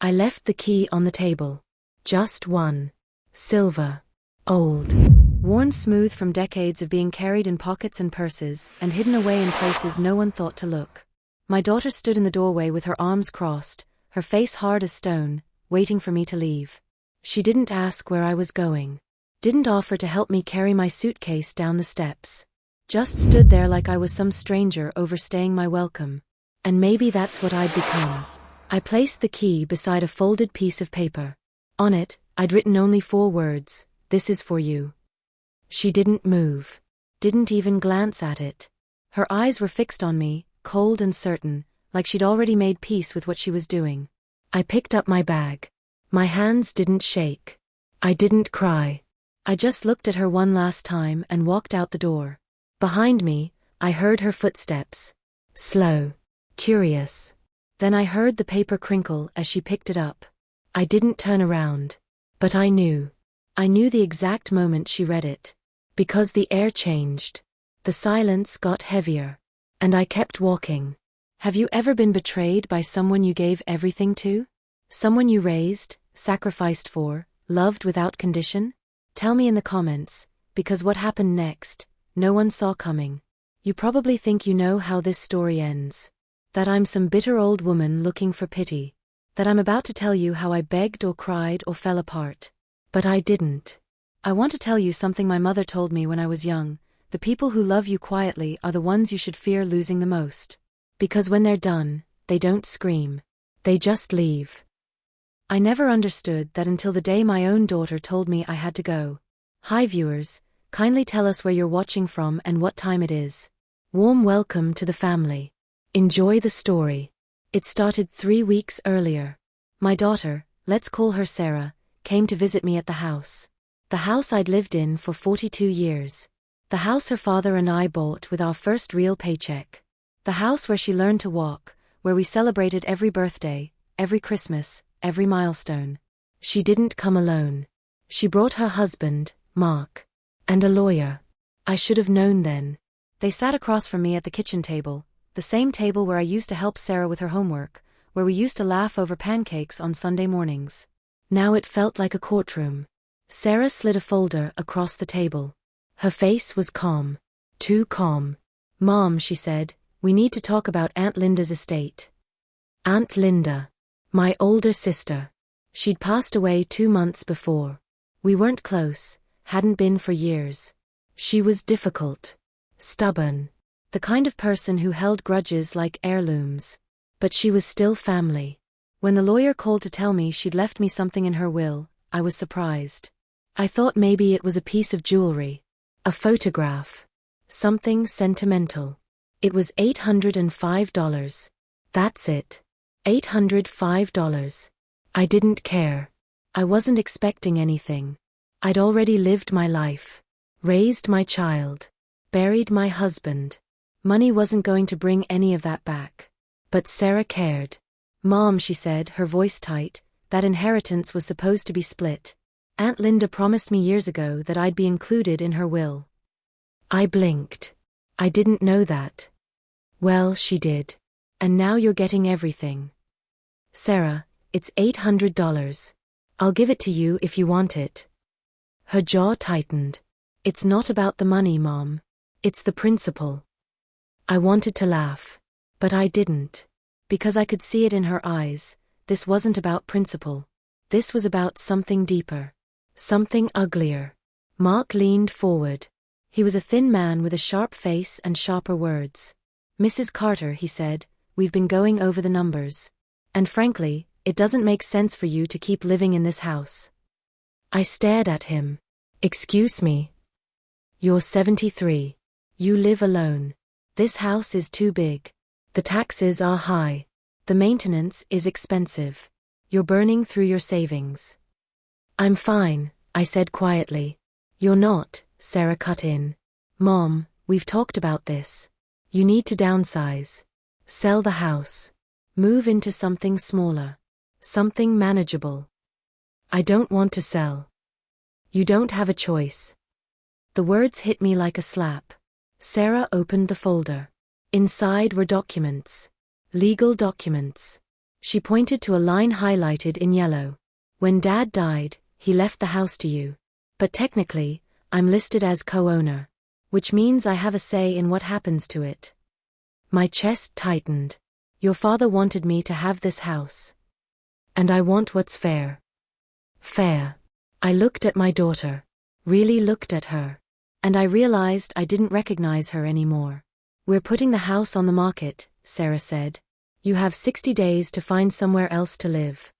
I left the key on the table. Just one. Silver. Old. Worn smooth from decades of being carried in pockets and purses, and hidden away in places no one thought to look. My daughter stood in the doorway with her arms crossed, her face hard as stone, waiting for me to leave. She didn't ask where I was going. Didn't offer to help me carry my suitcase down the steps. Just stood there like I was some stranger overstaying my welcome. And maybe that's what I'd become. I placed the key beside a folded piece of paper. On it, I'd written only 4 words, "This is for you." She didn't move. Didn't even glance at it. Her eyes were fixed on me, cold and certain, like she'd already made peace with what she was doing. I picked up my bag. My hands didn't shake. I didn't cry. I just looked at her one last time and walked out the door. Behind me, I heard her footsteps. Slow. Curious. Then I heard the paper crinkle as she picked it up. I didn't turn around. But I knew. I knew the exact moment she read it. Because the air changed. The silence got heavier. And I kept walking. Have you ever been betrayed by someone you gave everything to? Someone you raised, sacrificed for, loved without condition? Tell me in the comments, because what happened next, no one saw coming. You probably think you know how this story ends. That I'm some bitter old woman looking for pity. That I'm about to tell you how I begged or cried or fell apart. But I didn't. I want to tell you something my mother told me when I was young. The people who love you quietly are the ones you should fear losing the most. Because when they're done, they don't scream. They just leave. I never understood that until the day my own daughter told me I had to go. Hi viewers, kindly tell us where you're watching from and what time it is. Warm welcome to the family. Enjoy the story. It started 3 weeks earlier. My daughter, let's call her Sarah, came to visit me at the house. The house I'd lived in for 42 years. The house her father and I bought with our first real paycheck. The house where she learned to walk, where we celebrated every birthday, every Christmas, every milestone. She didn't come alone. She brought her husband, Mark, and a lawyer. I should have known then. They sat across from me at the kitchen table, the same table where I used to help Sarah with her homework, where we used to laugh over pancakes on Sunday mornings. Now it felt like a courtroom. Sarah slid a folder across the table. Her face was calm. Too calm. "Mom," she said, "we need to talk about Aunt Linda's estate." Aunt Linda. My older sister. She'd passed away 2 months before. We weren't close, hadn't been for years. She was difficult. Stubborn. The kind of person who held grudges like heirlooms. But she was still family. When the lawyer called to tell me she'd left me something in her will, I was surprised. I thought maybe it was a piece of jewelry. A photograph. Something sentimental. It was $805. That's it. $805. I didn't care. I wasn't expecting anything. I'd already lived my life. Raised my child. Buried my husband. Money wasn't going to bring any of that back. But Sarah cared. "Mom," she said, her voice tight, "that inheritance was supposed to be split. Aunt Linda promised me years ago that I'd be included in her will." I blinked. I didn't know that. Well, she did. And now you're getting everything. "Sarah, it's $800. I'll give it to you if you want it." Her jaw tightened. "It's not about the money, Mom. It's the principle." I wanted to laugh. But I didn't. Because I could see it in her eyes. This wasn't about principle. This was about something deeper. Something uglier. Mark leaned forward. He was a thin man with a sharp face and sharper words. "Mrs. Carter," he said, "we've been going over the numbers. And frankly, it doesn't make sense for you to keep living in this house." I stared at him. "Excuse me. You're 73. You live alone. This house is too big. The taxes are high. The maintenance is expensive. You're burning through your savings." "I'm fine," I said quietly. "You're not," Sarah cut in. "Mom, we've talked about this. You need to downsize. Sell the house. Move into something smaller. Something manageable." "I don't want to sell." "You don't have a choice." The words hit me like a slap. Sarah opened the folder. Inside were documents. Legal documents. She pointed to a line highlighted in yellow. When Dad died, he left the house to you. But technically, I'm listed as co-owner, which means I have a say in what happens to it. My chest tightened. Your father wanted me to have this house. And I want what's fair. Fair. I looked at my daughter. Really looked at her. And I realized I didn't recognize her anymore. We're putting the house on the market, Sarah said. You have 60 days to find somewhere else to live.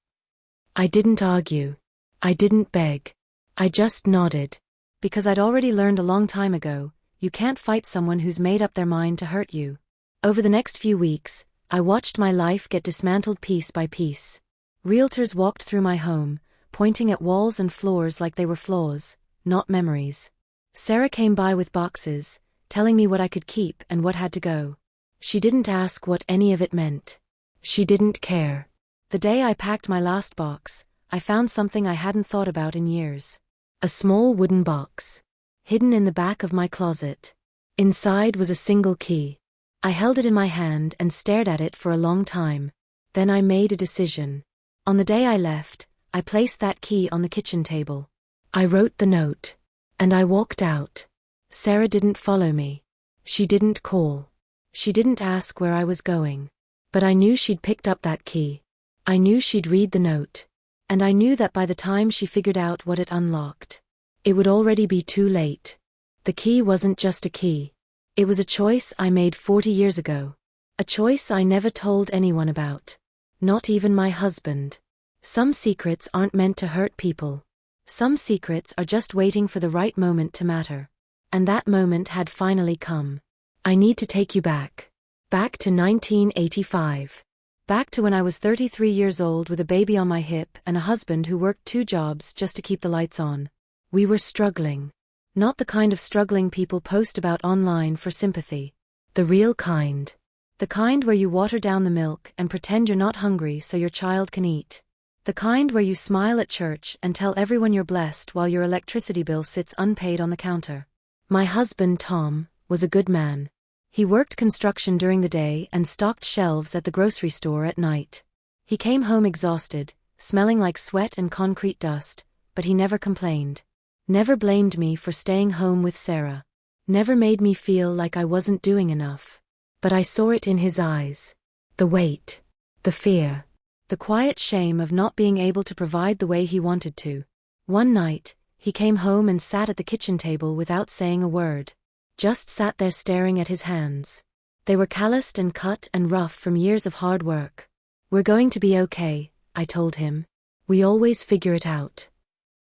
I didn't argue. I didn't beg. I just nodded. Because I'd already learned a long time ago, you can't fight someone who's made up their mind to hurt you. Over the next few weeks, I watched my life get dismantled piece by piece. Realtors walked through my home, pointing at walls and floors like they were flaws, not memories. Sarah came by with boxes, telling me what I could keep and what had to go. She didn't ask what any of it meant. She didn't care. The day I packed my last box, I found something I hadn't thought about in years. A small wooden box, hidden in the back of my closet. Inside was a single key. I held it in my hand and stared at it for a long time. Then I made a decision. On the day I left, I placed that key on the kitchen table. I wrote the note. And I walked out. Sarah didn't follow me. She didn't call. She didn't ask where I was going. But I knew she'd picked up that key. I knew she'd read the note. And I knew that by the time she figured out what it unlocked, it would already be too late. The key wasn't just a key. It was a choice I made 40 years ago. A choice I never told anyone about. Not even my husband. Some secrets aren't meant to hurt people. Some secrets are just waiting for the right moment to matter. And that moment had finally come. I need to take you back. Back to 1985. Back to when I was 33 years old with a baby on my hip and a husband who worked 2 jobs just to keep the lights on. We were struggling. Not the kind of struggling people post about online for sympathy. The real kind. The kind where you water down the milk and pretend you're not hungry so your child can eat. The kind where you smile at church and tell everyone you're blessed while your electricity bill sits unpaid on the counter. My husband, Tom, was a good man. He worked construction during the day and stocked shelves at the grocery store at night. He came home exhausted, smelling like sweat and concrete dust, but he never complained. Never blamed me for staying home with Sarah. Never made me feel like I wasn't doing enough. But I saw it in his eyes. The weight. The fear. The quiet shame of not being able to provide the way he wanted to. One night, he came home and sat at the kitchen table without saying a word. Just sat there staring at his hands. They were calloused and cut and rough from years of hard work. We're going to be okay, I told him. We always figure it out.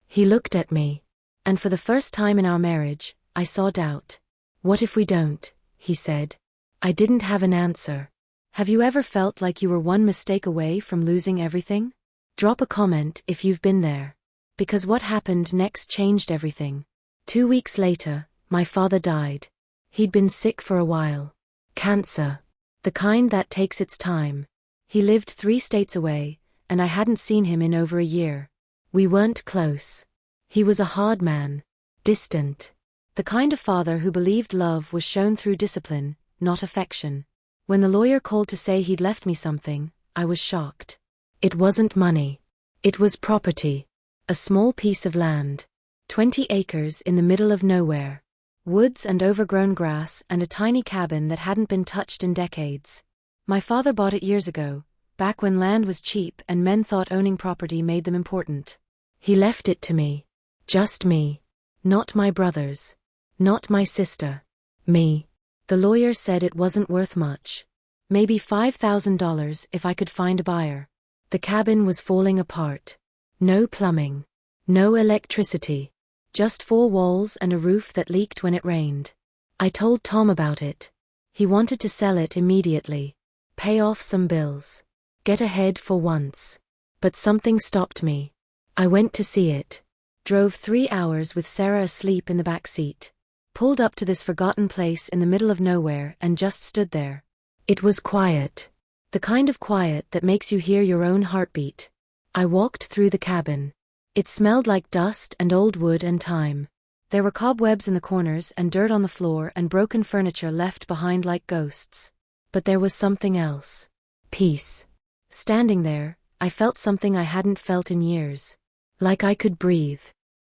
He looked at me. And for the first time in our marriage, I saw doubt. What if we don't? He said. I didn't have an answer. Have you ever felt like you were one mistake away from losing everything? Drop a comment if you've been there. Because what happened next changed everything. 2 weeks later, my father died. He'd been sick for a while. Cancer. The kind that takes its time. He lived 3 states away, and I hadn't seen him in over a year. We weren't close. He was a hard man. Distant. The kind of father who believed love was shown through discipline, not affection. When the lawyer called to say he'd left me something, I was shocked. It wasn't money. It was property. A small piece of land. 20 acres in the middle of nowhere. Woods and overgrown grass and a tiny cabin that hadn't been touched in decades. My father bought it years ago, back when land was cheap and men thought owning property made them important. He left it to me. Just me. Not my brothers. Not my sister. Me. The lawyer said it wasn't worth much. Maybe $5,000 if I could find a buyer. The cabin was falling apart. No plumbing. No electricity. Just 4 walls and a roof that leaked when it rained. I told Tom about it. He wanted to sell it immediately. Pay off some bills. Get ahead for once. But something stopped me. I went to see it. Drove 3 hours with Sarah asleep in the back seat. Pulled up to this forgotten place in the middle of nowhere and just stood there. It was quiet. The kind of quiet that makes you hear your own heartbeat. I walked through the cabin. It smelled like dust and old wood and time. There were cobwebs in the corners and dirt on the floor and broken furniture left behind like ghosts. But there was something else. Peace. Standing there, I felt something I hadn't felt in years. Like I could breathe.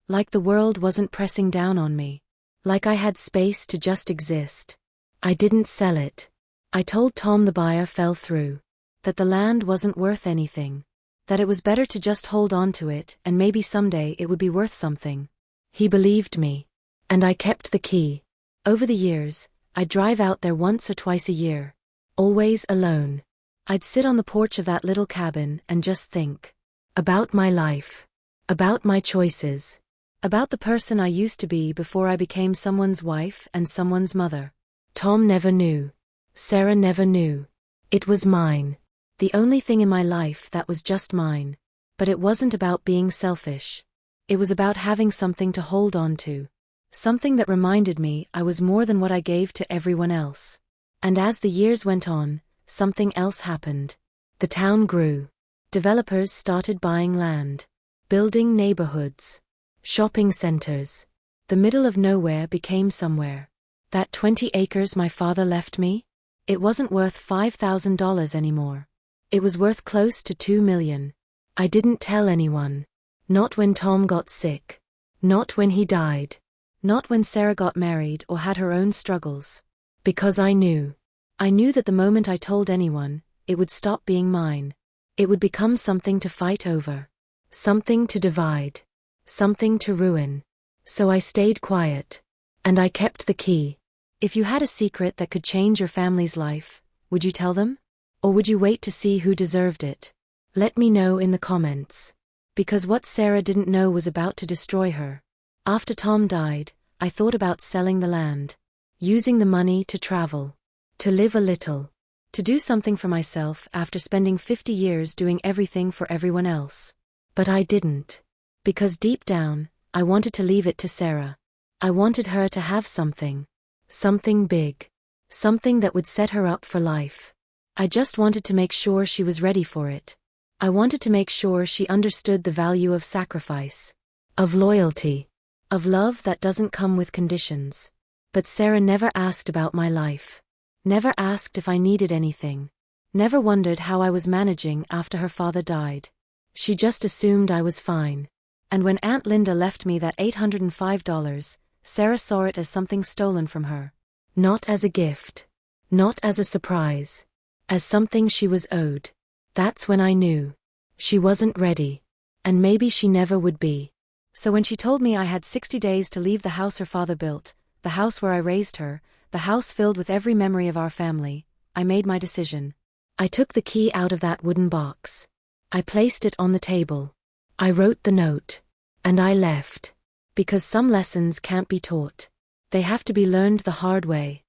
Like the world wasn't pressing down on me. Like I had space to just exist. I didn't sell it. I told Tom the buyer fell through. That the land wasn't worth anything. That it was better to just hold on to it and maybe someday it would be worth something. He believed me. And I kept the key. Over the years, I'd drive out there once or twice a year. Always alone. I'd sit on the porch of that little cabin and just think. About my life. About my choices. About the person I used to be before I became someone's wife and someone's mother. Tom never knew. Sarah never knew. It was mine. The only thing in my life that was just mine. But it wasn't about being selfish. It was about having something to hold on to. Something that reminded me I was more than what I gave to everyone else. And as the years went on, something else happened. The town grew. Developers started buying land. Building neighborhoods. Shopping centers. The middle of nowhere became somewhere. That 20 acres my father left me? It wasn't worth $5,000 anymore. It was worth close to $2 million. I didn't tell anyone. Not when Tom got sick. Not when he died. Not when Sarah got married or had her own struggles. Because I knew. I knew that the moment I told anyone, it would stop being mine. It would become something to fight over. Something to divide. Something to ruin. So I stayed quiet. And I kept the key. If you had a secret that could change your family's life, would you tell them? Or would you wait to see who deserved it? Let me know in the comments. Because what Sarah didn't know was about to destroy her. After Tom died, I thought about selling the land. Using the money to travel. To live a little. To do something for myself after spending 50 years doing everything for everyone else. But I didn't. Because deep down, I wanted to leave it to Sarah. I wanted her to have something. Something big. Something that would set her up for life. I just wanted to make sure she was ready for it. I wanted to make sure she understood the value of sacrifice. Of loyalty. Of love that doesn't come with conditions. But Sarah never asked about my life. Never asked if I needed anything. Never wondered how I was managing after her father died. She just assumed I was fine. And when Aunt Linda left me that $805, Sarah saw it as something stolen from her. Not as a gift. Not as a surprise. As something she was owed. That's when I knew. She wasn't ready. And maybe she never would be. So when she told me I had 60 days to leave the house her father built, the house where I raised her, the house filled with every memory of our family, I made my decision. I took the key out of that wooden box. I placed it on the table. I wrote the note. And I left. Because some lessons can't be taught. They have to be learned the hard way.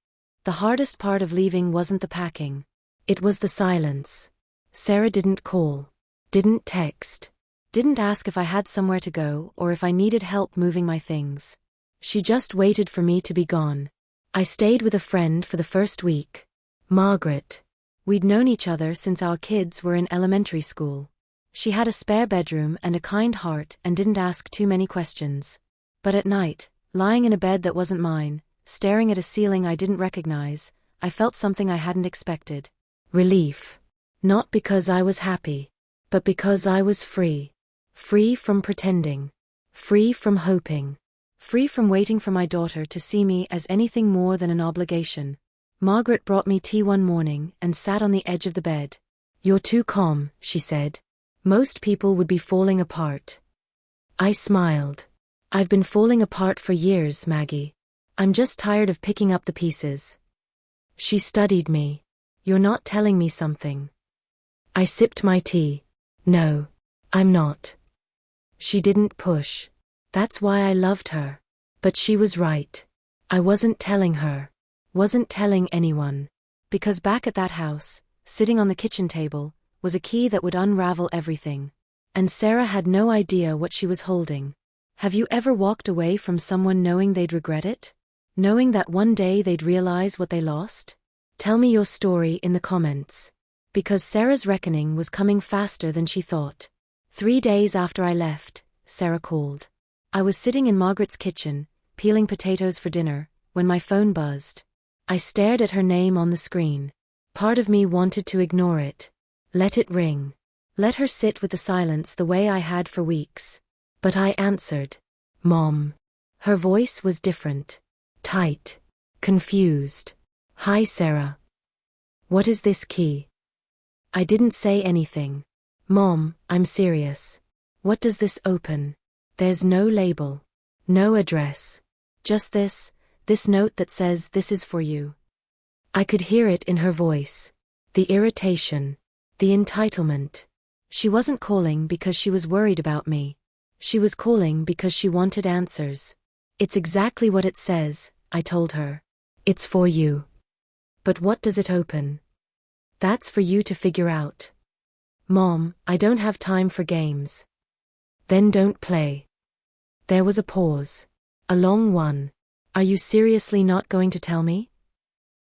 The hardest part of leaving wasn't the packing. It was the silence. Sarah didn't call. Didn't text. Didn't ask if I had somewhere to go or if I needed help moving my things. She just waited for me to be gone. I stayed with a friend for the first week. Margaret. We'd known each other since our kids were in elementary school. She had a spare bedroom and a kind heart and didn't ask too many questions. But at night, lying in a bed that wasn't mine, staring at a ceiling I didn't recognize, I felt something I hadn't expected. Relief. Not because I was happy, but because I was free. Free from pretending. Free from hoping. Free from waiting for my daughter to see me as anything more than an obligation. Margaret brought me tea one morning and sat on the edge of the bed. "You're too calm," she said. "Most people would be falling apart." I smiled. "I've been falling apart for years, Maggie. I'm just tired of picking up the pieces." She studied me. "You're not telling me something." I sipped my tea. "No, I'm not." She didn't push. That's why I loved her. But she was right. I wasn't telling her. Wasn't telling anyone. Because back at that house, sitting on the kitchen table, was a key that would unravel everything. And Sarah had no idea what she was holding. Have you ever walked away from someone knowing they'd regret it? Knowing that one day they'd realize what they lost? Tell me your story in the comments. Because Sarah's reckoning was coming faster than she thought. 3 days after I left, Sarah called. I was sitting in Margaret's kitchen, peeling potatoes for dinner, when my phone buzzed. I stared at her name on the screen. Part of me wanted to ignore it. Let it ring. Let her sit with the silence the way I had for weeks. But I answered. Mom. Her voice was different. Tight. Confused. Hi, Sarah. What is this key? I didn't say anything. Mom, I'm serious. What does this open? There's no label. No address. Just this note that says this is for you. I could hear it in her voice. The irritation. The entitlement. She wasn't calling because she was worried about me. She was calling because she wanted answers. It's exactly what it says, I told her. It's for you. But what does it open? That's for you to figure out. Mom, I don't have time for games. Then don't play. There was a pause. A long one. Are you seriously not going to tell me?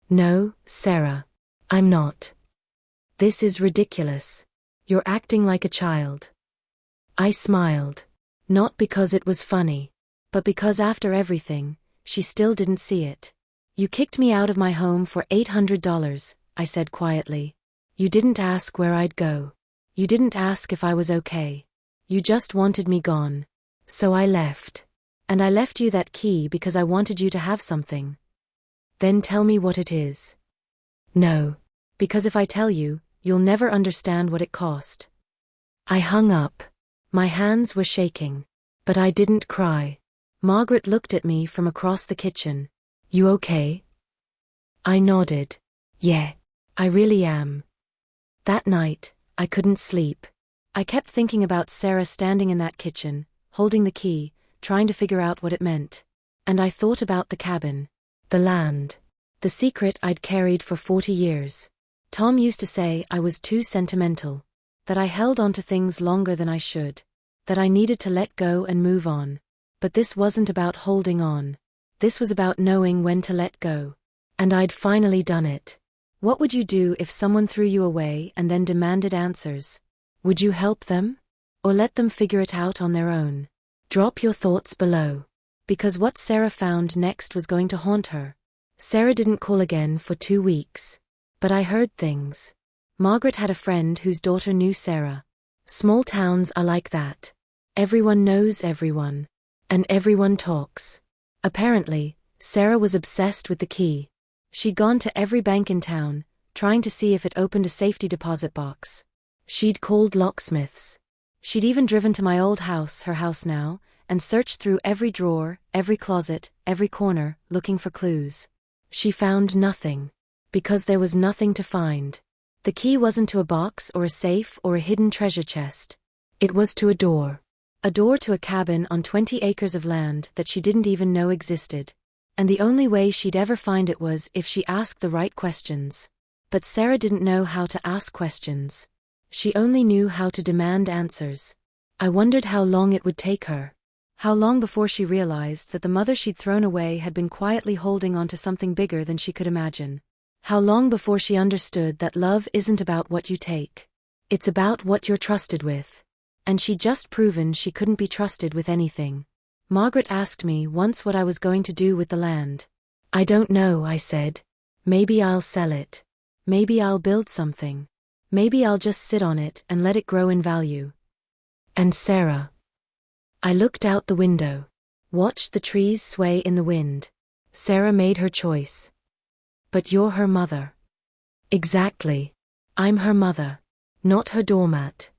No, Sarah. I'm not. This is ridiculous. You're acting like a child. I smiled. Not because it was funny, but because after everything, she still didn't see it. You kicked me out of my home for $800, I said quietly. You didn't ask where I'd go. You didn't ask if I was okay. You just wanted me gone. So I left. And I left you that key because I wanted you to have something. Then tell me what it is. No. Because if I tell you, you'll never understand what it cost. I hung up. My hands were shaking. But I didn't cry. Margaret looked at me from across the kitchen. You okay? I nodded. Yeah, I really am. That night, I couldn't sleep. I kept thinking about Sarah standing in that kitchen, holding the key, trying to figure out what it meant. And I thought about the cabin, the land, the secret I'd carried for 40 years. Tom used to say I was too sentimental, that I held on to things longer than I should, that I needed to let go and move on. But this wasn't about holding on. This was about knowing when to let go. And I'd finally done it. What would you do if someone threw you away and then demanded answers? Would you help them? Or let them figure it out on their own? Drop your thoughts below. Because what Sarah found next was going to haunt her. Sarah didn't call again for 2 weeks. But I heard things. Margaret had a friend whose daughter knew Sarah. Small towns are like that. Everyone knows everyone. And everyone talks. Apparently, Sarah was obsessed with the key. She'd gone to every bank in town, trying to see if it opened a safety deposit box. She'd called locksmiths. She'd even driven to my old house, her house now, and searched through every drawer, every closet, every corner, looking for clues. She found nothing. Because there was nothing to find. The key wasn't to a box or a safe or a hidden treasure chest. It was to a door. A door to a cabin on 20 acres of land that she didn't even know existed. And the only way she'd ever find it was if she asked the right questions. But Sarah didn't know how to ask questions. She only knew how to demand answers. I wondered how long it would take her. How long before she realized that the mother she'd thrown away had been quietly holding on to something bigger than she could imagine. How long before she understood that love isn't about what you take. It's about what you're trusted with. And she'd just proven she couldn't be trusted with anything. Margaret asked me once what I was going to do with the land. I don't know, I said. Maybe I'll sell it. Maybe I'll build something. Maybe I'll just sit on it and let it grow in value. And Sarah. I looked out the window. Watched the trees sway in the wind. Sarah made her choice. But you're her mother. Exactly. I'm her mother. Not her doormat.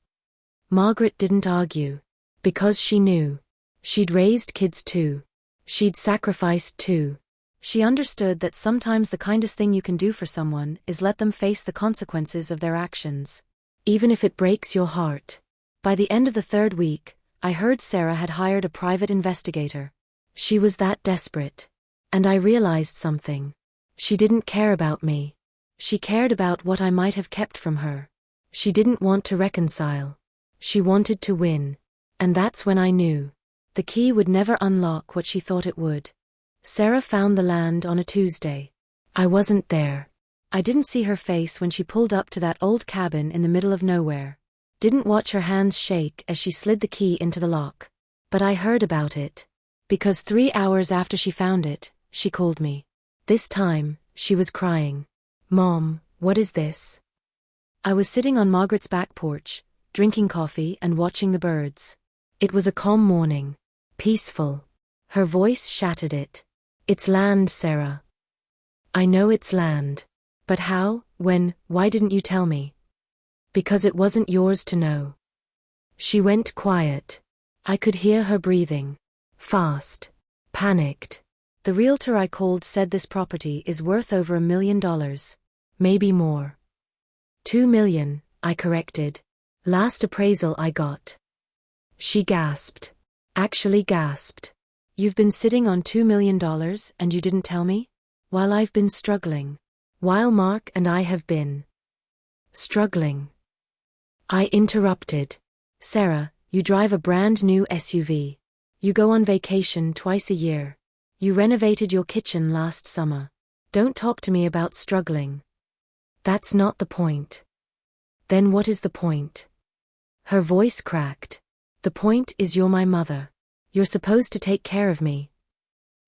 Margaret didn't argue. Because she knew. She'd raised kids too. She'd sacrificed too. She understood that sometimes the kindest thing you can do for someone is let them face the consequences of their actions. Even if it breaks your heart. By the end of the 3rd week, I heard Sarah had hired a private investigator. She was that desperate. And I realized something. She didn't care about me. She cared about what I might have kept from her. She didn't want to reconcile. She wanted to win. And that's when I knew. The key would never unlock what she thought it would. Sarah found the land on a Tuesday. I wasn't there. I didn't see her face when she pulled up to that old cabin in the middle of nowhere. Didn't watch her hands shake as she slid the key into the lock. But I heard about it. Because 3 hours after she found it, she called me. This time, she was crying. Mom, what is this? I was sitting on Margaret's back porch, drinking coffee and watching the birds. It was a calm morning. Peaceful. Her voice shattered it. It's land, Sarah. I know it's land. But how, when, why didn't you tell me? Because it wasn't yours to know. She went quiet. I could hear her breathing. Fast. Panicked. The realtor I called said this property is worth over $1 million. Maybe more. 2 million, I corrected. Last appraisal I got. She gasped. Actually gasped. You've been sitting on $2 million and you didn't tell me? While I've been struggling. While Mark and I have been struggling. I interrupted. Sarah, you drive a brand new SUV. You go on vacation twice a year. You renovated your kitchen last summer. Don't talk to me about struggling. That's not the point. Then what is the point? Her voice cracked. The point is you're my mother. You're supposed to take care of me.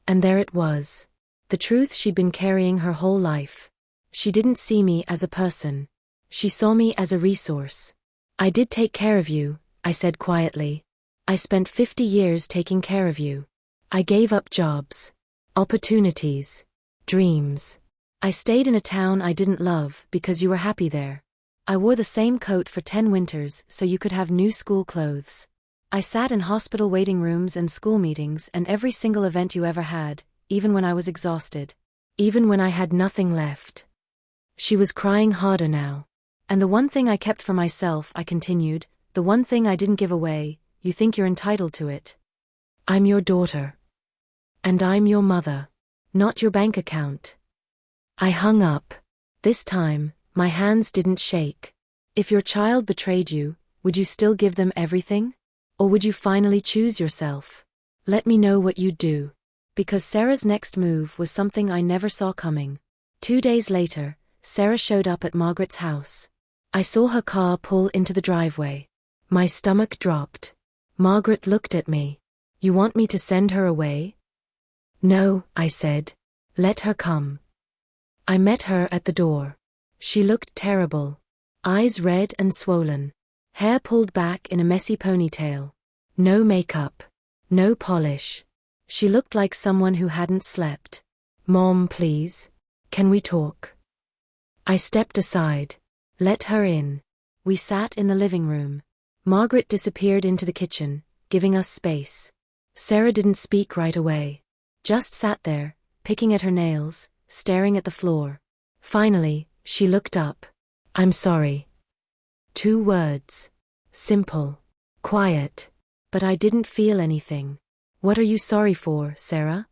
And there it was. The truth she'd been carrying her whole life. She didn't see me as a person. She saw me as a resource. I did take care of you, I said quietly. I spent 50 years taking care of you. I gave up jobs, opportunities, dreams. I stayed in a town I didn't love because you were happy there. I wore the same coat for 10 winters so you could have new school clothes. I sat in hospital waiting rooms and school meetings and every single event you ever had, even when I was exhausted. Even when I had nothing left. She was crying harder now. And the one thing I kept for myself, I continued, the one thing I didn't give away, you think you're entitled to it. I'm your daughter. And I'm your mother. Not your bank account. I hung up. This time, my hands didn't shake. If your child betrayed you, would you still give them everything? Or would you finally choose yourself? Let me know what you'd do. Because Sarah's next move was something I never saw coming. 2 days later, Sarah showed up at Margaret's house. I saw her car pull into the driveway. My stomach dropped. Margaret looked at me. You want me to send her away? No, I said. Let her come. I met her at the door. She looked terrible. Eyes red and swollen. Hair pulled back in a messy ponytail. No makeup. No polish. She looked like someone who hadn't slept. Mom, please. Can we talk? I stepped aside. Let her in. We sat in the living room. Margaret disappeared into the kitchen, giving us space. Sarah didn't speak right away. Just sat there, picking at her nails, staring at the floor. Finally, she looked up. I'm sorry. 2 words. Simple. Quiet. But I didn't feel anything. What are you sorry for, Sarah?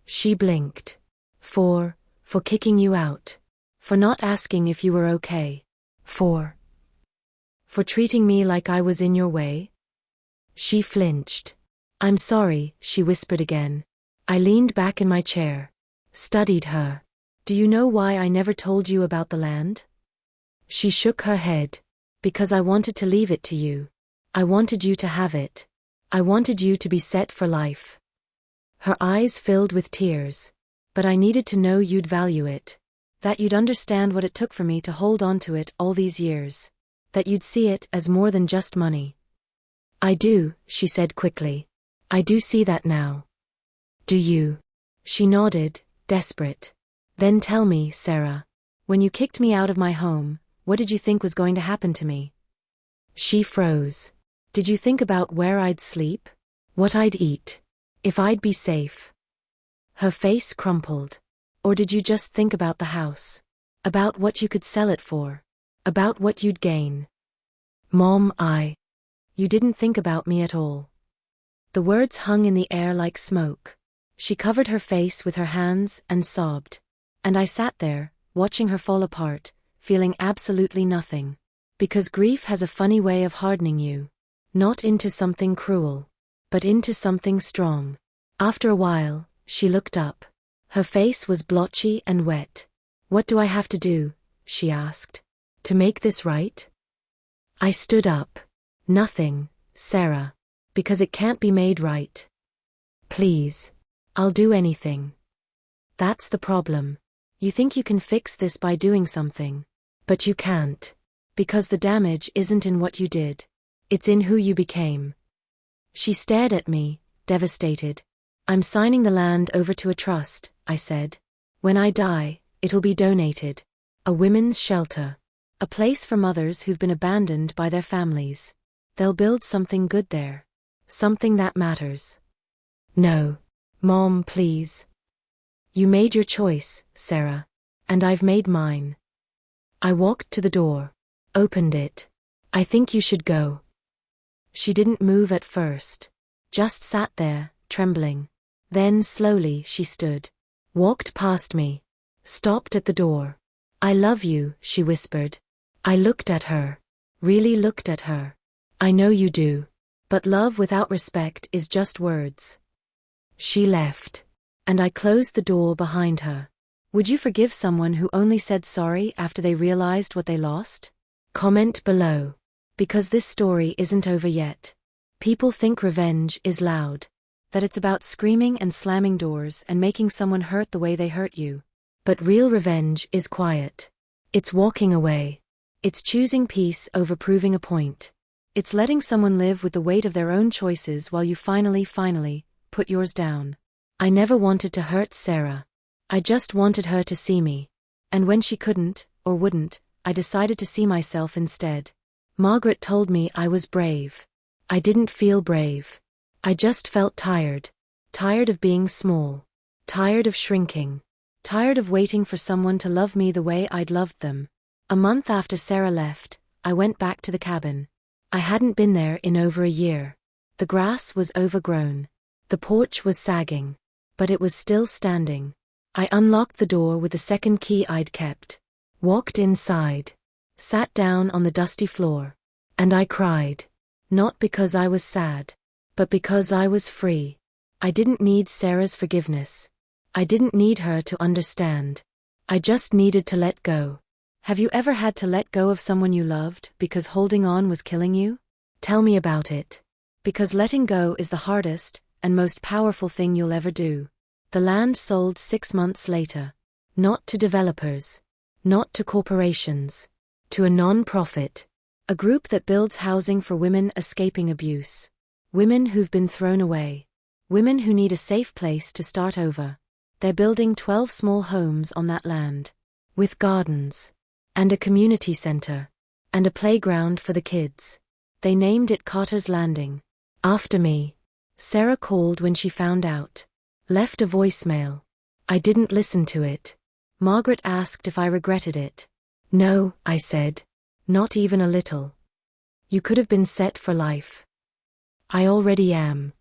She blinked. For kicking you out. For not asking if you were okay. For treating me like I was in your way? She flinched. I'm sorry, she whispered again. I leaned back in my chair. Studied her. Do you know why I never told you about the land? She shook her head. Because I wanted to leave it to you. I wanted you to have it. I wanted you to be set for life. Her eyes filled with tears. But I needed to know you'd value it. That you'd understand what it took for me to hold on to it all these years. That you'd see it as more than just money. I do, she said quickly. I do see that now. Do you? She nodded, desperate. Then tell me, Sarah. When you kicked me out of my home, what did you think was going to happen to me? She froze. Did you think about where I'd sleep? What I'd eat? If I'd be safe? Her face crumpled. Or did you just think about the house? About what you could sell it for? About what you'd gain? Mom, You didn't think about me at all. The words hung in the air like smoke. She covered her face with her hands and sobbed. And I sat there, watching her fall apart, feeling absolutely nothing. Because grief has a funny way of hardening you. Not into something cruel. But into something strong. After a while, she looked up. Her face was blotchy and wet. What do I have to do? She asked. To make this right? I stood up. Nothing, Sarah. Because it can't be made right. Please. I'll do anything. That's the problem. You think you can fix this by doing something. But you can't. Because the damage isn't in what you did. It's in who you became. She stared at me, devastated. I'm signing the land over to a trust, I said. When I die, it'll be donated. A women's shelter. A place for mothers who've been abandoned by their families. They'll build something good there. Something that matters. No. Mom, please. You made your choice, Sarah. And I've made mine. I walked to the door. Opened it. I think you should go. She didn't move at first. Just sat there, trembling. Then slowly she stood. Walked past me. Stopped at the door. I love you, she whispered. I looked at her. Really looked at her. I know you do. But love without respect is just words. She left. And I closed the door behind her. Would you forgive someone who only said sorry after they realized what they lost? Comment below. Because this story isn't over yet. People think revenge is loud. That it's about screaming and slamming doors and making someone hurt the way they hurt you. But real revenge is quiet. It's walking away. It's choosing peace over proving a point. It's letting someone live with the weight of their own choices while you finally, put yours down. I never wanted to hurt Sarah. I just wanted her to see me. And when she couldn't, or wouldn't, I decided to see myself instead. Margaret told me I was brave. I didn't feel brave. I just felt tired. Tired of being small. Tired of shrinking. Tired of waiting for someone to love me the way I'd loved them. A month after Sarah left, I went back to the cabin. I hadn't been there in over a year. The grass was overgrown. The porch was sagging. But it was still standing. I unlocked the door with the second key I'd kept. Walked inside. Sat down on the dusty floor. And I cried. Not because I was sad. But because I was free. I didn't need Sarah's forgiveness. I didn't need her to understand. I just needed to let go. Have you ever had to let go of someone you loved because holding on was killing you? Tell me about it. Because letting go is the hardest and most powerful thing you'll ever do. The land sold 6 months later. Not to developers. Not to corporations. To a non-profit. A group that builds housing for women escaping abuse. Women who've been thrown away. Women who need a safe place to start over. They're building 12 small homes on that land. With gardens. And a community center. And a playground for the kids. They named it Carter's Landing. After me. Sarah called when she found out. Left a voicemail. I didn't listen to it. Margaret asked if I regretted it. No, I said. Not even a little. You could have been set for life. I already am.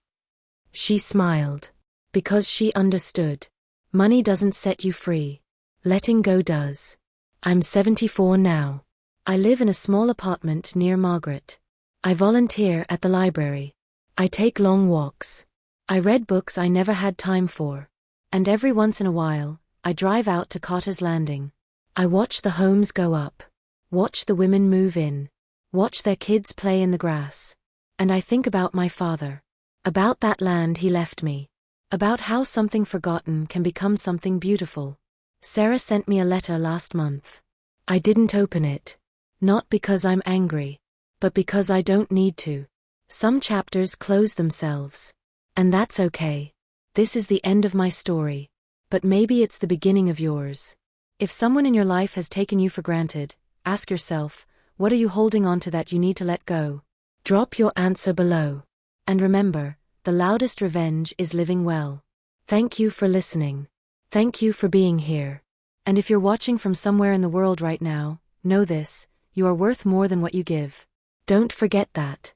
She smiled. Because she understood. Money doesn't set you free. Letting go does. I'm 74 now. I live in a small apartment near Margaret. I volunteer at the library. I take long walks. I read books I never had time for. And every once in a while, I drive out to Carter's Landing. I watch the homes go up. Watch the women move in. Watch their kids play in the grass. And I think about my father. About that land he left me. About how something forgotten can become something beautiful. Sarah sent me a letter last month. I didn't open it. Not because I'm angry. But because I don't need to. Some chapters close themselves. And that's okay. This is the end of my story. But maybe it's the beginning of yours. If someone in your life has taken you for granted, ask yourself, what are you holding on to that you need to let go? Drop your answer below. And remember, the loudest revenge is living well. Thank you for listening. Thank you for being here. And if you're watching from somewhere in the world right now, know this, you are worth more than what you give. Don't forget that.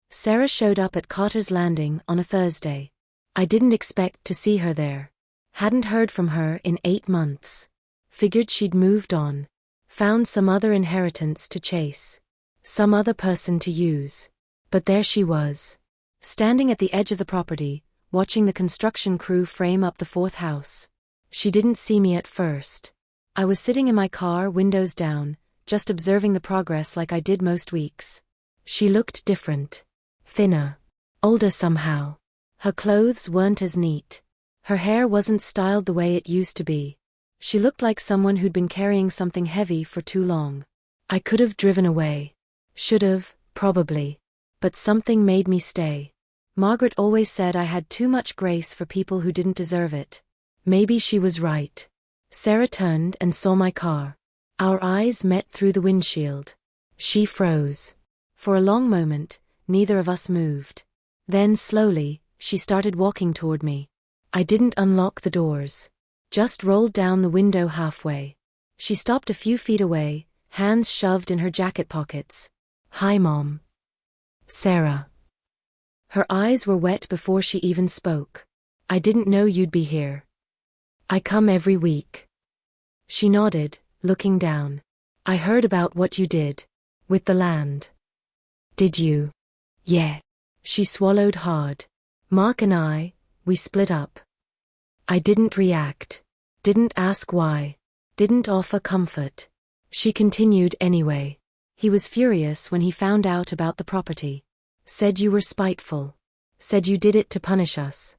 Sarah showed up at Carter's Landing on a Thursday. I didn't expect to see her there. Hadn't heard from her in 8 months. Figured she'd moved on. Found some other inheritance to chase. Some other person to use. But there she was. Standing at the edge of the property, watching the construction crew frame up the 4th house. She didn't see me at first. I was sitting in my car, windows down, just observing the progress like I did most weeks. She looked different. Thinner. Older somehow. Her clothes weren't as neat. Her hair wasn't styled the way it used to be. She looked like someone who'd been carrying something heavy for too long. I could have driven away. Should have, probably. But something made me stay. Margaret always said I had too much grace for people who didn't deserve it. Maybe she was right. Sarah turned and saw my car. Our eyes met through the windshield. She froze. For a long moment, neither of us moved. Then slowly, she started walking toward me. I didn't unlock the doors. Just rolled down the window halfway. She stopped a few feet away, hands shoved in her jacket pockets. "Hi, Mom." "Sarah." Her eyes were wet before she even spoke. "I didn't know you'd be here." "I come every week." She nodded, looking down. "I heard about what you did. With the land." "Did you?" "Yeah." She swallowed hard. "Mark and we split up." I didn't react. Didn't ask why. Didn't offer comfort. She continued anyway. "He was furious when he found out about the property. Said you were spiteful. Said you did it to punish us."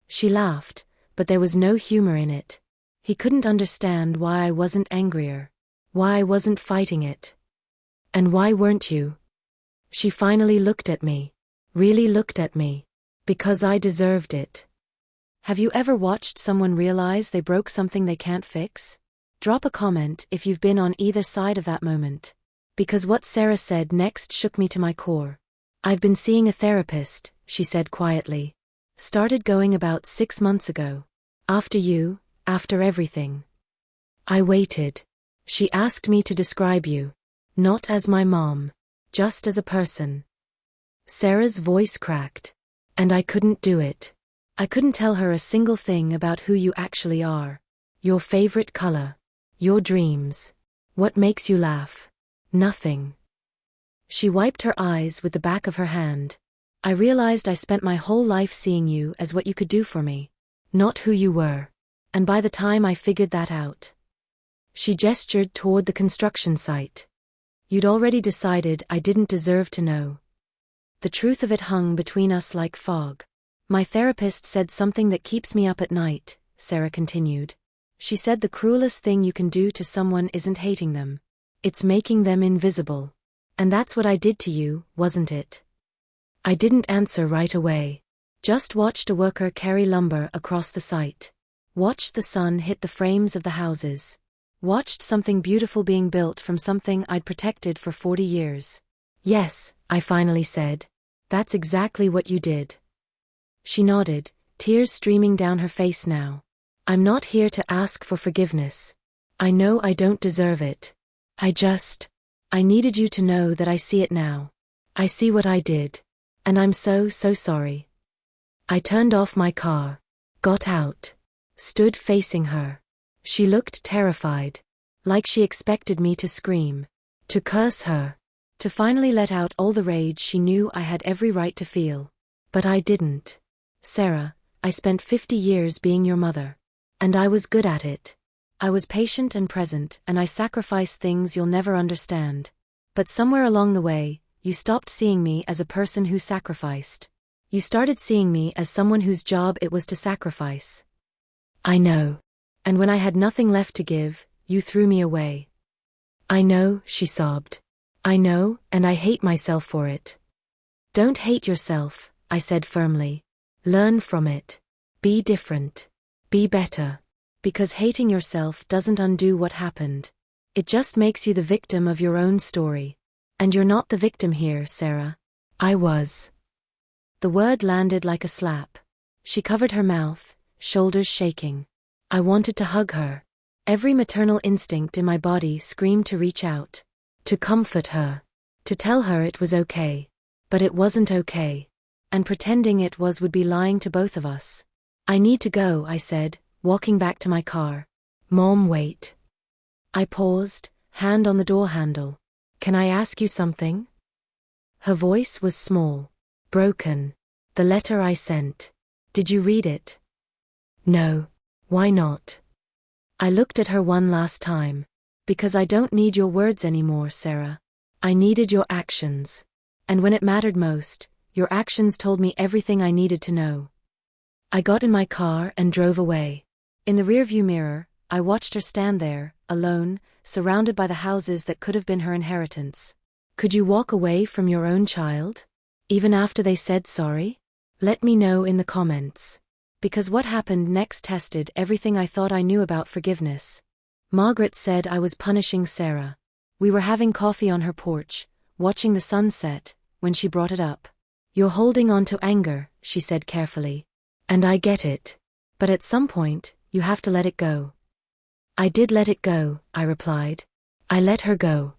She laughed, but there was no humor in it. He couldn't understand why I wasn't angrier. Why I wasn't fighting it. "And why weren't you?" She finally looked at me. Really looked at me. "Because I deserved it." Have you ever watched someone realize they broke something they can't fix? Drop a comment if you've been on either side of that moment. Because what Sarah said next shook me to my core. "I've been seeing a therapist," she said quietly. "Started going about 6 months ago. After you, after everything." I waited. She asked me to describe you. Not as my mom. Just as a person. Sarah's voice cracked. And I couldn't do it. I couldn't tell her a single thing about who you actually are. Your favorite color. Your dreams. What makes you laugh. Nothing. She wiped her eyes with the back of her hand. "I realized I spent my whole life seeing you as what you could do for me. Not who you were. And by the time I figured that out." She gestured toward the construction site. "You'd already decided I didn't deserve to know." The truth of it hung between us like fog. "My therapist said something that keeps me up at night," Sarah continued. "She said the cruelest thing you can do to someone isn't hating them. It's making them invisible. And that's what I did to you, wasn't it?" I didn't answer right away. Just watched a worker carry lumber across the site. Watched the sun hit the frames of the houses. Watched something beautiful being built from something I'd protected for 40 years. "Yes," I finally said. "That's exactly what you did." She nodded, tears streaming down her face now. "I'm not here to ask for forgiveness. I know I don't deserve it. I needed you to know that I see it now. I see what I did. And I'm so sorry." I turned off my car. Got out. Stood facing her. She looked terrified. Like she expected me to scream. To curse her. To finally let out all the rage she knew I had every right to feel. But I didn't. "Sarah, I spent 50 years being your mother. And I was good at it. I was patient and present, and I sacrificed things you'll never understand. But somewhere along the way, you stopped seeing me as a person who sacrificed. You started seeing me as someone whose job it was to sacrifice." "I know. And when I had nothing left to give, you threw me away." "I know," she sobbed. "I know, and I hate myself for it." "Don't hate yourself," I said firmly. "Learn from it. Be different. Be better. Because hating yourself doesn't undo what happened. It just makes you the victim of your own story. And you're not the victim here, Sarah." I was. The word landed like a slap. She covered her mouth, shoulders shaking. I wanted to hug her. Every maternal instinct in my body screamed to reach out. To comfort her. To tell her it was okay. But it wasn't okay. And pretending it was would be lying to both of us. "I need to go," I said, walking back to my car. "Mom, wait." I paused, hand on the door handle. "Can I ask you something?" Her voice was small. Broken. "The letter I sent. Did you read it?" "No." "Why not?" I looked at her one last time. "Because I don't need your words anymore, Sarah. I needed your actions. And when it mattered most, your actions told me everything I needed to know." I got in my car and drove away. In the rearview mirror, I watched her stand there, alone, surrounded by the houses that could have been her inheritance. Could you walk away from your own child? Even after they said sorry? Let me know in the comments. Because what happened next tested everything I thought I knew about forgiveness. Margaret said I was punishing Sarah. We were having coffee on her porch, watching the sunset, when she brought it up. You're holding on to anger, she said carefully. And I get it. But at some point, you have to let it go. I did let it go, I replied. I let her go.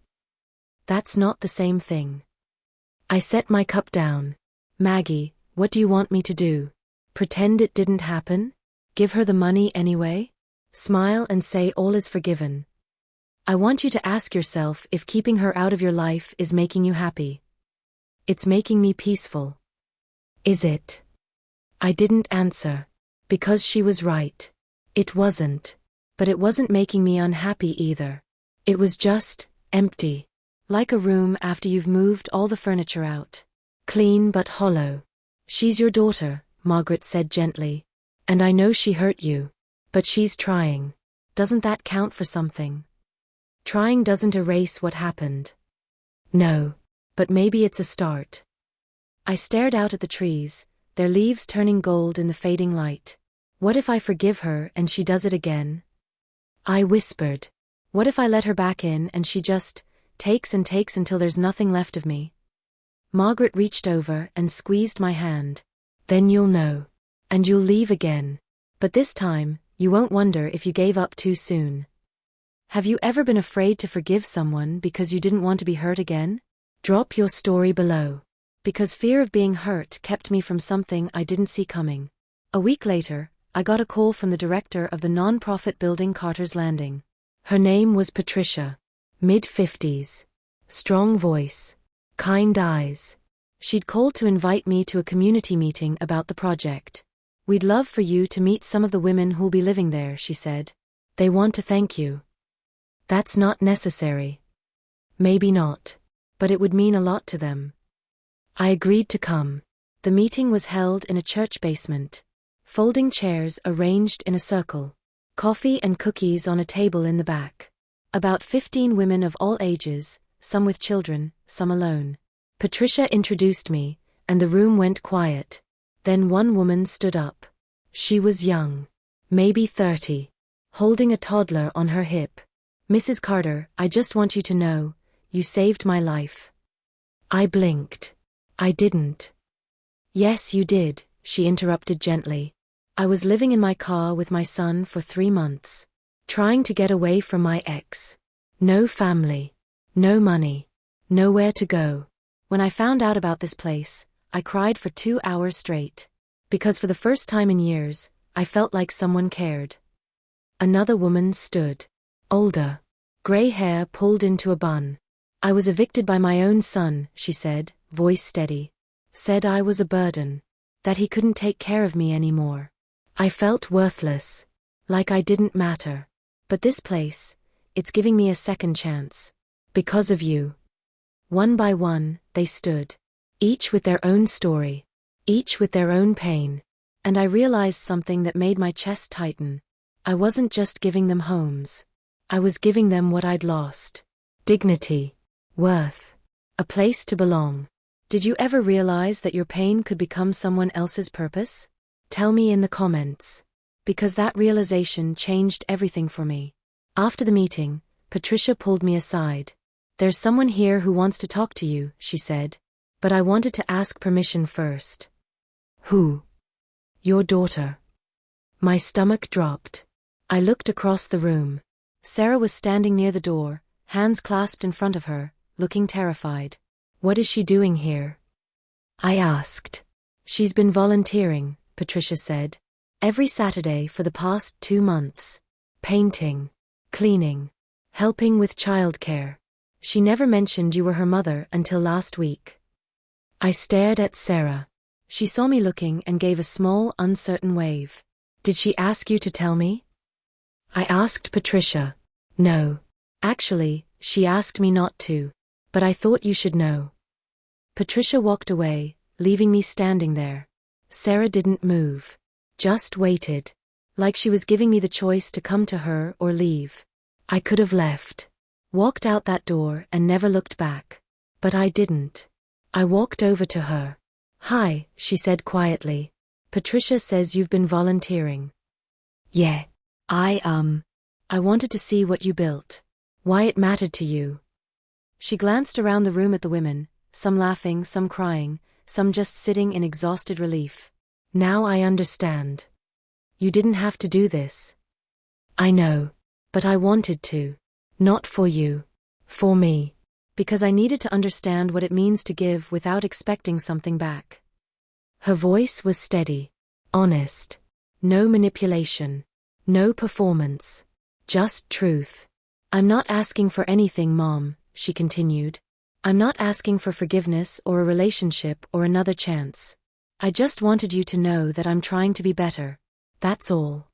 That's not the same thing. I set my cup down. Maggie, what do you want me to do? Pretend it didn't happen? Give her the money anyway? Smile and say all is forgiven. I want you to ask yourself if keeping her out of your life is making you happy. It's making me peaceful. Is it? I didn't answer. Because she was right. It wasn't. But it wasn't making me unhappy either. It was just empty. Like a room after you've moved all the furniture out. Clean but hollow. She's your daughter, Margaret said gently. And I know she hurt you. But she's trying. Doesn't that count for something? Trying doesn't erase what happened. No. But maybe it's a start. I stared out at the trees, their leaves turning gold in the fading light. What if I forgive her and she does it again? I whispered. What if I let her back in and she just takes and takes until there's nothing left of me? Margaret reached over and squeezed my hand. Then you'll know. And you'll leave again. But this time, you won't wonder if you gave up too soon. Have you ever been afraid to forgive someone because you didn't want to be hurt again? Drop your story below. Because fear of being hurt kept me from something I didn't see coming. A week later, I got a call from the director of the non-profit building Carter's Landing. Her name was Patricia. Mid-50s. Strong voice. Kind eyes. She'd called to invite me to a community meeting about the project. We'd love for you to meet some of the women who'll be living there, she said. They want to thank you. That's not necessary. Maybe not. But it would mean a lot to them. I agreed to come. The meeting was held in a church basement. Folding chairs arranged in a circle. Coffee and cookies on a table in the back. About 15 women of all ages, some with children, some alone. Patricia introduced me, and the room went quiet. Then one woman stood up. She was young. Maybe 30. Holding a toddler on her hip. Mrs. Carter, I just want you to know, you saved my life. I blinked. I didn't. Yes, you did, she interrupted gently. I was living in my car with my son for 3 months. Trying to get away from my ex. No family. No money. Nowhere to go. When I found out about this place, I cried for 2 hours straight. Because for the first time in years, I felt like someone cared. Another woman stood. Older. Gray hair pulled into a bun. I was evicted by my own son, she said, voice steady. Said I was a burden. That he couldn't take care of me anymore. I felt worthless. Like I didn't matter. But this place, it's giving me a second chance. Because of you. One by one, they stood. Each with their own story. Each with their own pain. And I realized something that made my chest tighten. I wasn't just giving them homes. I was giving them what I'd lost. Dignity. Worth. A place to belong. Did you ever realize that your pain could become someone else's purpose? Tell me in the comments. Because that realization changed everything for me. After the meeting, Patricia pulled me aside. There's someone here who wants to talk to you, she said. But I wanted to ask permission first. Who? Your daughter. My stomach dropped. I looked across the room. Sarah was standing near the door, hands clasped in front of her, looking terrified. What is she doing here? I asked. She's been volunteering, Patricia said. Every Saturday for the past 2 months. Painting. Cleaning. Helping with childcare. She never mentioned you were her mother until last week. I stared at Sarah. She saw me looking and gave a small, uncertain wave. Did she ask you to tell me? I asked Patricia. No. Actually, she asked me not to. But I thought you should know. Patricia walked away, leaving me standing there. Sarah didn't move. Just waited. Like she was giving me the choice to come to her or leave. I could have left. Walked out that door and never looked back. But I didn't. I walked over to her. "Hi," she said quietly. "Patricia says you've been volunteering." "Yeah. I wanted to see what you built. Why it mattered to you." She glanced around the room at the women, some laughing, some crying, some just sitting in exhausted relief. "Now I understand. You didn't have to do this." "I know. But I wanted to. Not for you. For me. Because I needed to understand what it means to give without expecting something back." Her voice was steady. Honest. No manipulation. No performance. Just truth. "I'm not asking for anything, Mom," she continued. "I'm not asking for forgiveness or a relationship or another chance. I just wanted you to know that I'm trying to be better. That's all."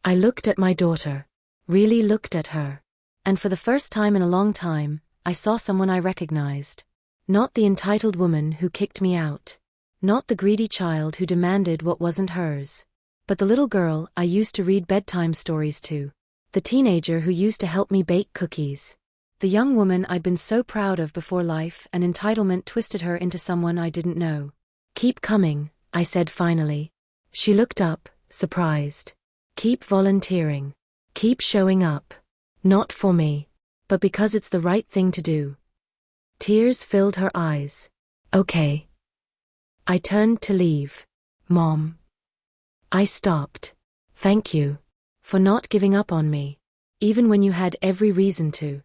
I looked at my daughter. Really looked at her. And for the first time in a long time, I saw someone I recognized. Not the entitled woman who kicked me out. Not the greedy child who demanded what wasn't hers. But the little girl I used to read bedtime stories to. The teenager who used to help me bake cookies. The young woman I'd been so proud of before life and entitlement twisted her into someone I didn't know. "Keep coming," I said finally. She looked up, surprised. "Keep volunteering. Keep showing up. Not for me. But because it's the right thing to do." Tears filled her eyes. "Okay." I turned to leave. "Mom." I stopped. "Thank you. For not giving up on me. Even when you had every reason to."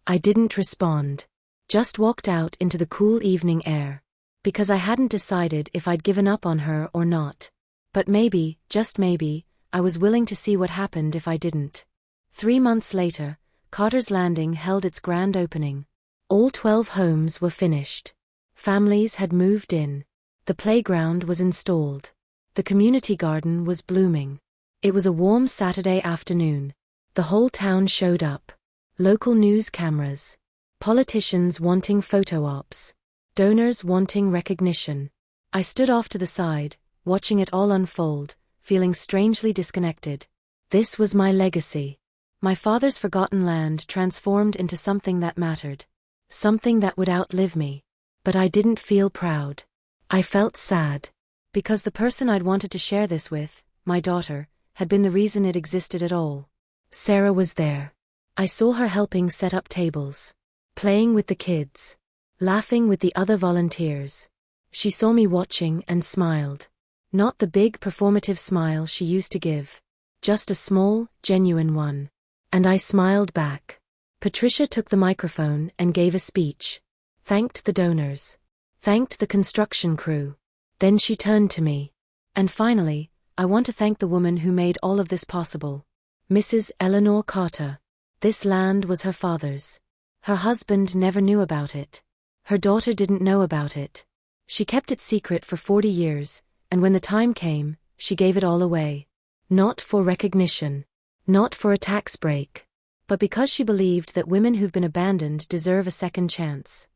I didn't respond. Just walked out into the cool evening air. Because I hadn't decided if I'd given up on her or not. But maybe, just maybe, I was willing to see what happened if I didn't. 3 months later, Carter's Landing held its grand opening. All 12 homes were finished. Families had moved in. The playground was installed. The community garden was blooming. It was a warm Saturday afternoon. The whole town showed up. Local news cameras. Politicians wanting photo ops. Donors wanting recognition. I stood off to the side, watching it all unfold, feeling strangely disconnected. This was my legacy. My father's forgotten land transformed into something that mattered. Something that would outlive me. But I didn't feel proud. I felt sad. Because the person I'd wanted to share this with, my daughter, had been the reason it existed at all. Sarah was there. I saw her helping set up tables. Playing with the kids. Laughing with the other volunteers. She saw me watching and smiled. Not the big performative smile she used to give. Just a small, genuine one. And I smiled back. Patricia took the microphone and gave a speech. Thanked the donors. Thanked the construction crew. Then she turned to me. "And finally, I want to thank the woman who made all of this possible. Mrs. Eleanor Carter. This land was her father's. Her husband never knew about it. Her daughter didn't know about it. She kept it secret for 40 years, and when the time came, she gave it all away. Not for recognition. Not for a tax break. But because she believed that women who've been abandoned deserve a second chance."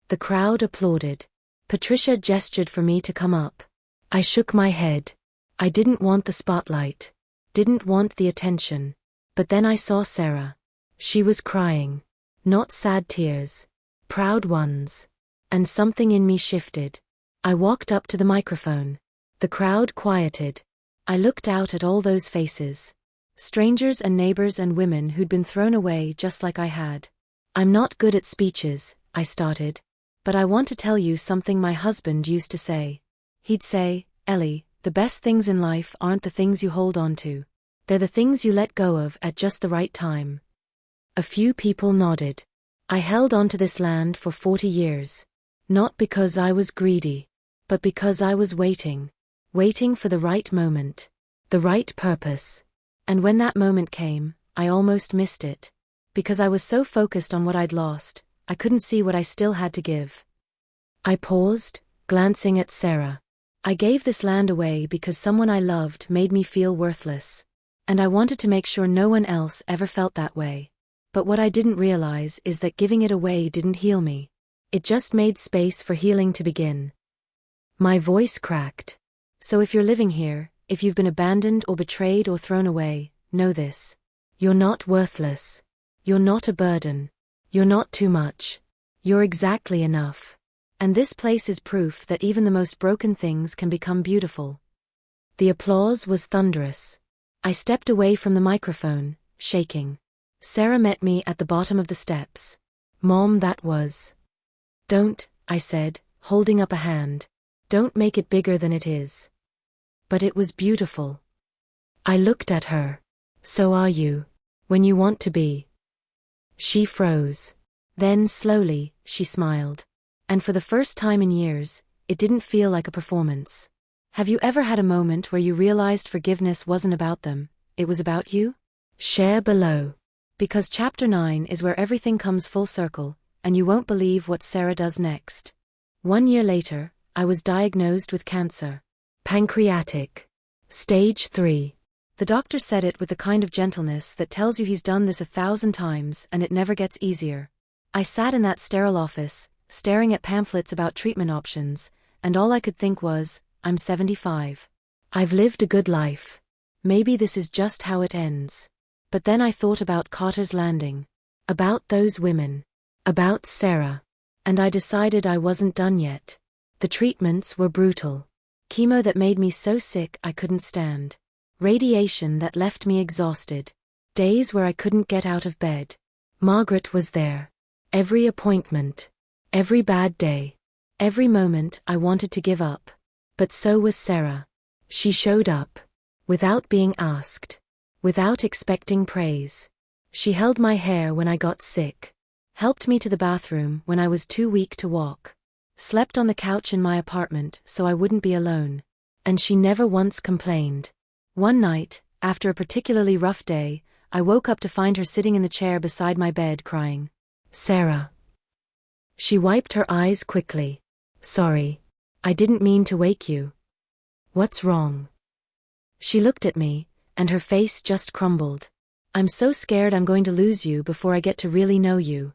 The crowd applauded. Patricia gestured for me to come up. I shook my head. I didn't want the spotlight. Didn't want the attention. But then I saw Sarah. She was crying. Not sad tears. Proud ones. And something in me shifted. I walked up to the microphone. The crowd quieted. I looked out at all those faces. Strangers and neighbors and women who'd been thrown away just like I had. "I'm not good at speeches," I started. "But I want to tell you something my husband used to say. He'd say, 'Ellie, the best things in life aren't the things you hold on to. They're the things you let go of at just the right time.'" A few people nodded. I held on to this land for 40 years. Not because I was greedy. But because I was waiting. Waiting for the right moment. The right purpose. And when that moment came, I almost missed it. Because I was so focused on what I'd lost, I couldn't see what I still had to give. I paused, glancing at Sarah. I gave this land away because someone I loved made me feel worthless. And I wanted to make sure no one else ever felt that way. But what I didn't realize is that giving it away didn't heal me. It just made space for healing to begin. My voice cracked. So if you're living here, if you've been abandoned or betrayed or thrown away, know this. You're not worthless. You're not a burden. You're not too much. You're exactly enough. And this place is proof that even the most broken things can become beautiful. The applause was thunderous. I stepped away from the microphone, shaking. Sarah met me at the bottom of the steps. Mom, that was. Don't, I said, holding up a hand. Don't make it bigger than it is. But it was beautiful. I looked at her. So are you. When you want to be. She froze. Then, slowly, she smiled. And for the first time in years, it didn't feel like a performance. Have you ever had a moment where you realized forgiveness wasn't about them, it was about you? Share below. Because chapter 9 is where everything comes full circle, and you won't believe what Sarah does next. 1 year later, I was diagnosed with cancer. Pancreatic. Stage 3. The doctor said it with the kind of gentleness that tells you he's done this 1,000 times and it never gets easier. I sat in that sterile office, staring at pamphlets about treatment options, and all I could think was, I'm 75. I've lived a good life. Maybe this is just how it ends. But then I thought about Carter's Landing. About those women. About Sarah. And I decided I wasn't done yet. The treatments were brutal. Chemo that made me so sick I couldn't stand. Radiation that left me exhausted. Days where I couldn't get out of bed. Margaret was there. Every appointment. Every bad day. Every moment I wanted to give up. But so was Sarah. She showed up. Without being asked. Without expecting praise. She held my hair when I got sick. Helped me to the bathroom when I was too weak to walk. Slept on the couch in my apartment so I wouldn't be alone. And she never once complained. One night, after a particularly rough day, I woke up to find her sitting in the chair beside my bed crying. Sarah. She wiped her eyes quickly. Sorry. I didn't mean to wake you. What's wrong? She looked at me, and her face just crumbled. I'm so scared I'm going to lose you before I get to really know you.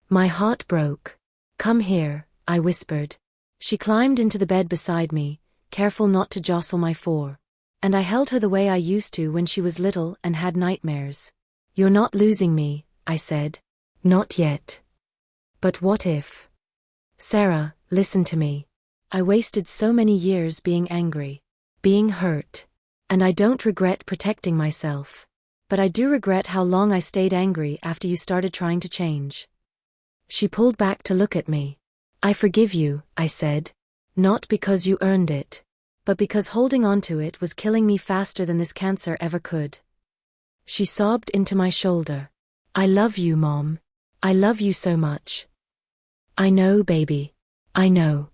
My heart broke. Come here, I whispered. She climbed into the bed beside me, careful not to jostle my fore. And I held her the way I used to when she was little and had nightmares. You're not losing me, I said. Not yet. But what if? Sarah, listen to me. I wasted so many years being angry. Being hurt. And I don't regret protecting myself. But I do regret how long I stayed angry after you started trying to change. She pulled back to look at me. I forgive you, I said. Not because you earned it. But because holding on to it was killing me faster than this cancer ever could. She sobbed into my shoulder. I love you, Mom. I love you so much. I know, baby. I know.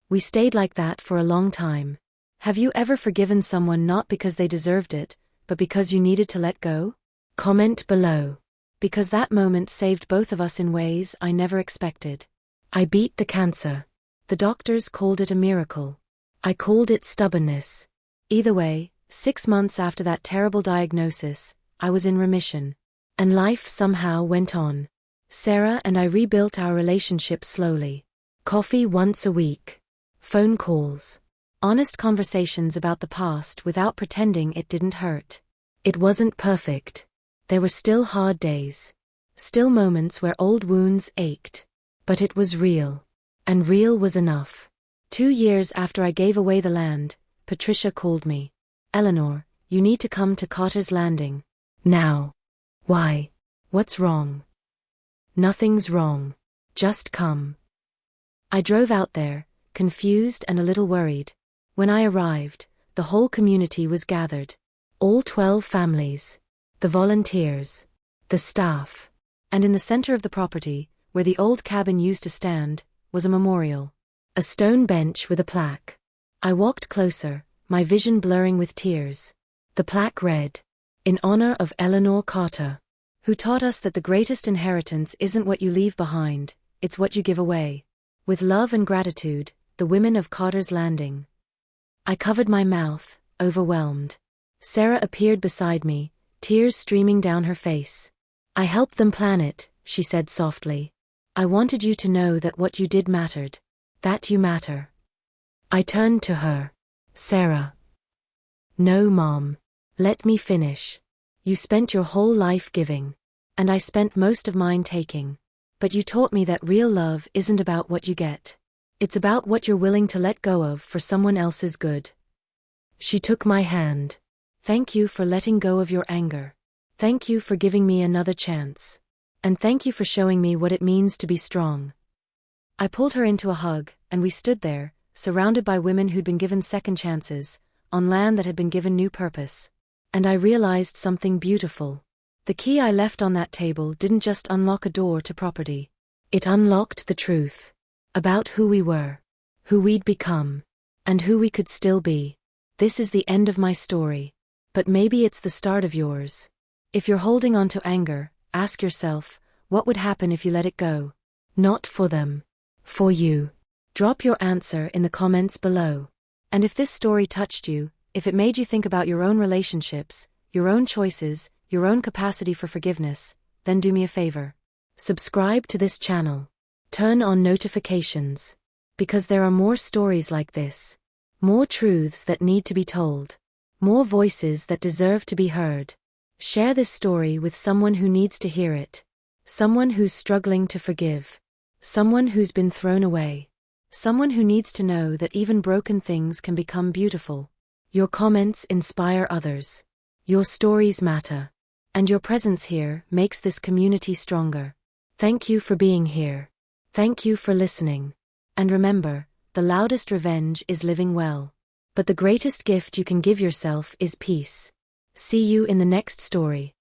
We stayed like that for a long time. Have you ever forgiven someone not because they deserved it, but because you needed to let go? Comment below. Because that moment saved both of us in ways I never expected. I beat the cancer. The doctors called it a miracle. I called it stubbornness. Either way, 6 months after that terrible diagnosis, I was in remission. And life somehow went on. Sarah and I rebuilt our relationship slowly. Coffee once a week. Phone calls. Honest conversations about the past without pretending it didn't hurt. It wasn't perfect. There were still hard days. Still moments where old wounds ached. But it was real. And real was enough. 2 years after I gave away the land, Patricia called me. Eleanor, you need to come to Carter's Landing. Now. Why? What's wrong? Nothing's wrong. Just come. I drove out there, confused and a little worried. When I arrived, the whole community was gathered. All 12 families. The volunteers. The staff. And in the center of the property, where the old cabin used to stand, was a memorial. A stone bench with a plaque. I walked closer, my vision blurring with tears. The plaque read, "In honor of Eleanor Carter, who taught us that the greatest inheritance isn't what you leave behind, it's what you give away. With love and gratitude, the women of Carter's Landing." I covered my mouth, overwhelmed. Sarah appeared beside me, tears streaming down her face. "I helped them plan it," she said softly. "I wanted you to know that what you did mattered. That you matter." I turned to her. "Sarah." "No, Mom. Let me finish. You spent your whole life giving. and I spent most of mine taking. But you taught me that real love isn't about what you get. It's about what you're willing to let go of for someone else's good. She took my hand. Thank you for letting go of your anger. Thank you for giving me another chance. And thank you for showing me what it means to be strong. I pulled her into a hug, and we stood there, surrounded by women who'd been given second chances, on land that had been given new purpose. And I realized something beautiful. The key I left on that table didn't just unlock a door to property. It unlocked the truth. About who we were, who we'd become, and who we could still be. This is the end of my story. But maybe it's the start of yours. If you're holding on to anger, ask yourself, what would happen if you let it go? Not for them. For you. Drop your answer in the comments below. And if this story touched you, if it made you think about your own relationships, your own choices, your own capacity for forgiveness, then do me a favor. Subscribe to this channel. Turn on notifications. Because there are more stories like this. More truths that need to be told. More voices that deserve to be heard. Share this story with someone who needs to hear it. Someone who's struggling to forgive. Someone who's been thrown away. Someone who needs to know that even broken things can become beautiful. Your comments inspire others. Your stories matter. And your presence here makes this community stronger. Thank you for being here. Thank you for listening. And remember, the loudest revenge is living well. But the greatest gift you can give yourself is peace. See you in the next story.